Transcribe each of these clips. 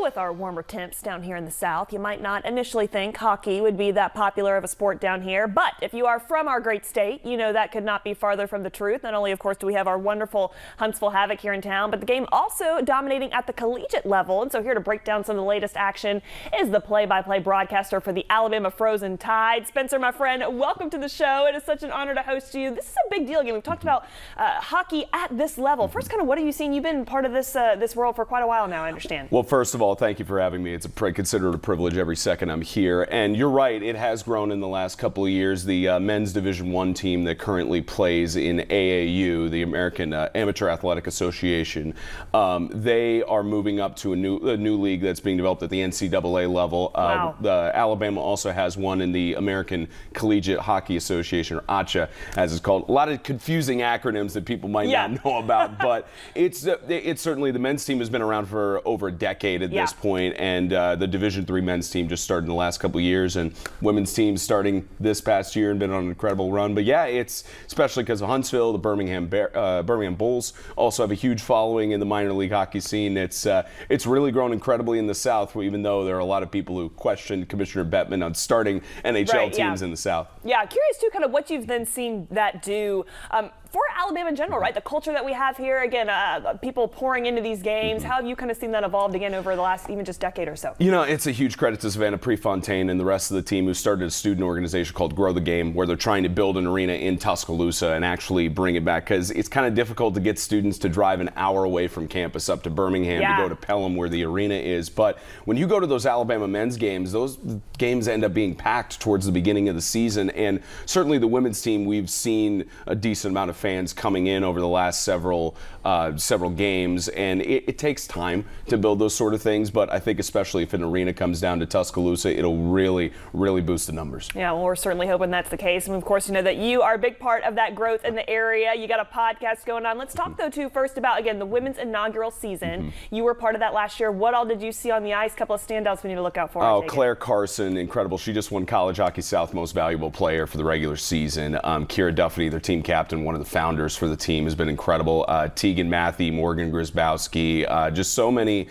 with our warmer temps down here in the South, you might not initially think hockey would be that popular of a sport down here, but if you are from our great state, you know that could not be farther from the truth. Not only, of course, do we have our wonderful Huntsville Havoc here in town, but the game also dominating at the collegiate level. And so here to break down some of the latest action is the play-by-play broadcaster for the Alabama Frozen Tide. Spencer, my friend, welcome to the show. It is such an honor to host you. This is a big deal again. We've talked about hockey at this level. First, kind of what have you seen? You've been part of this world for quite a while now, I understand. Well, first of all, thank you for having me. It's considered a privilege every second I'm here. And you're right, it has grown in the last couple of years. The men's Division I team that currently plays in AAU, the American Amateur Athletic Association, they are moving up to a new league that's being developed at the NCAA level. Wow. Alabama also has one in the American Collegiate Hockey Association, or ACHA, as it's called. A lot of confusing acronyms that people might not know about, but it's certainly, the men's team has been around for over a decade at this point, and the Division III men's team just started in the last couple of years, and women's team starting this past year and been on an incredible run. But yeah, it's especially because of Huntsville, the Birmingham Bulls also have a huge following in the minor league hockey scene. It's really grown incredibly in the South, even though there are a lot of people who question Commissioner Bettman on starting NHL teams in the South. Yeah, curious too, kind of what you've then seen that do for Alabama in general, right? The culture that we have here, again, people pouring into these games. How have you kind of seen that evolved again over the last even just decade or so? You know, it's a huge credit to Savannah Prefontaine and the rest of the team who started a student organization called Grow the Game, where they're trying to build an arena in Tuscaloosa and actually bring it back, because it's kind of difficult to get students to drive an hour away from campus up to Birmingham to go to Pelham where the arena is. But when you go to those Alabama men's games, those games end up being packed towards the beginning of the season. And certainly the women's team, we've seen a decent amount of fans coming in over the last several games, and it takes time to build those sort of things, but I think especially if an arena comes down to Tuscaloosa, it'll really boost the numbers. Yeah, well, we're certainly hoping that's the case, and of course, you know that you are a big part of that growth in the area. You got a podcast going on. Let's talk though too first about, again, the women's inaugural season. You were part of that last year. What all did you see on the ice? A couple of standouts we need to look out for. Oh, Claire Carson, incredible. She just won College Hockey South Most Valuable Player for the regular season. Kira Duffy, their team captain, one of the founders for the team, has been incredible. Tegan Matthey, Morgan Grisbowski, just so many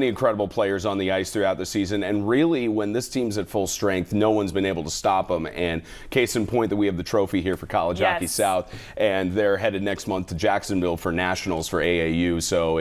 incredible players on the ice throughout the season. And really, when this team's at full strength, no one's been able to stop them. And case in point that we have the trophy here for College Hockey South, and they're headed next month to Jacksonville for nationals for AAU. So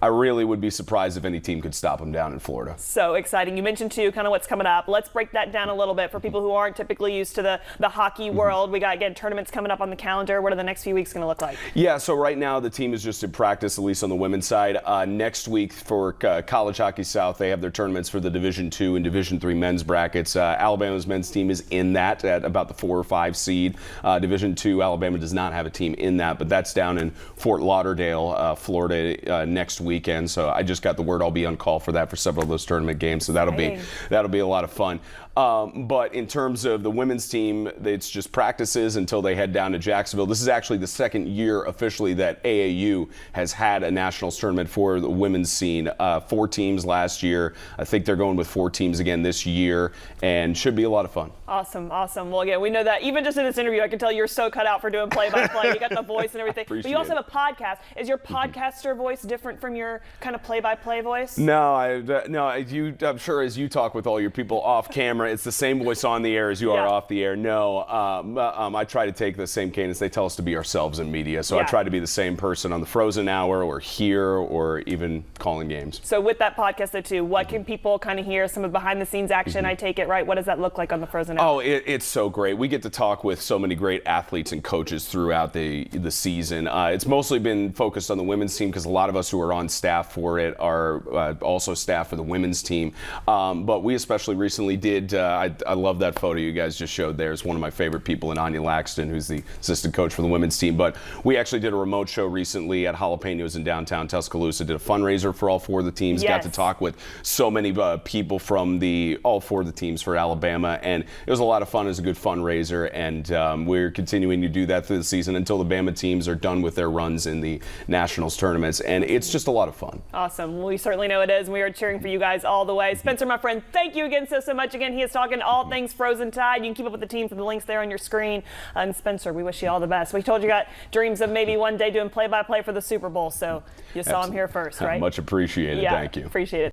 I really would be surprised if any team could stop them down in Florida. So exciting. You mentioned too kind of what's coming up. Let's break that down a little bit for people who aren't typically used to the hockey world. We got, again, tournaments coming up on the calendar. What are the next few weeks going to look like? Yeah, so right now the team is just in practice, at least on the women's side. Next week for College Hockey South, they have their tournaments for the Division II and Division III men's brackets. Alabama's men's team is in that at about the 4 or 5 seed. Division II, Alabama does not have a team in that, but that's down in Fort Lauderdale, Florida next weekend. So I just got the word I'll be on call for that for several of those tournament games. So that'll be a lot of fun. But in terms of the women's team, it's just practices until they head down to Jacksonville. This is actually the second year officially that AAU has had a nationals tournament for the women's scene. 4 teams last year. I think they're going with 4 teams again this year, and should be a lot of fun. Awesome, awesome. Well, again, we know that even just in this interview, I can tell you're so cut out for doing play-by-play. You got the voice and everything. But you also have a podcast. Is your podcaster voice different from your kind of play-by-play voice? No, I'm sure as you talk with all your people off camera, it's the same voice on the air as you are off the air. No, I try to take the same cadence. They tell us to be ourselves in media, so I try to be the same person on the Frozen Hour or here or even calling games. So with that podcast though too, what can people kind of hear? Some of behind-the-scenes action, I take it, right? What does that look like on the Frozen Hour? Oh, it's so great. We get to talk with so many great athletes and coaches throughout the season. It's mostly been focused on the women's team because a lot of us who are on staff for it are also staff for the women's team. But we especially recently did, I love that photo you guys just showed there. It's one of my favorite people in Anya Laxton, who's the assistant coach for the women's team. But we actually did a remote show recently at Jalapenos in downtown Tuscaloosa, did a fundraiser for all 4 of the teams, got to talk with so many people from all 4 of the teams for Alabama, and it was a lot of fun. It was a good fundraiser, and we're continuing to do that through the season until the Bama teams are done with their runs in the nationals tournaments, and it's just a lot of fun. Awesome. Well, we certainly know it is, and we are cheering for you guys all the way. Spencer, my friend, thank you again so much. Again, he is talking all things Frozen Tide. You can keep up with the team from the links there on your screen. And Spencer, we wish you all the best. We told you got dreams of maybe one day doing play-by-play for the Super Bowl, so you saw him here first, right? Much appreciated. Thank you. Appreciate it.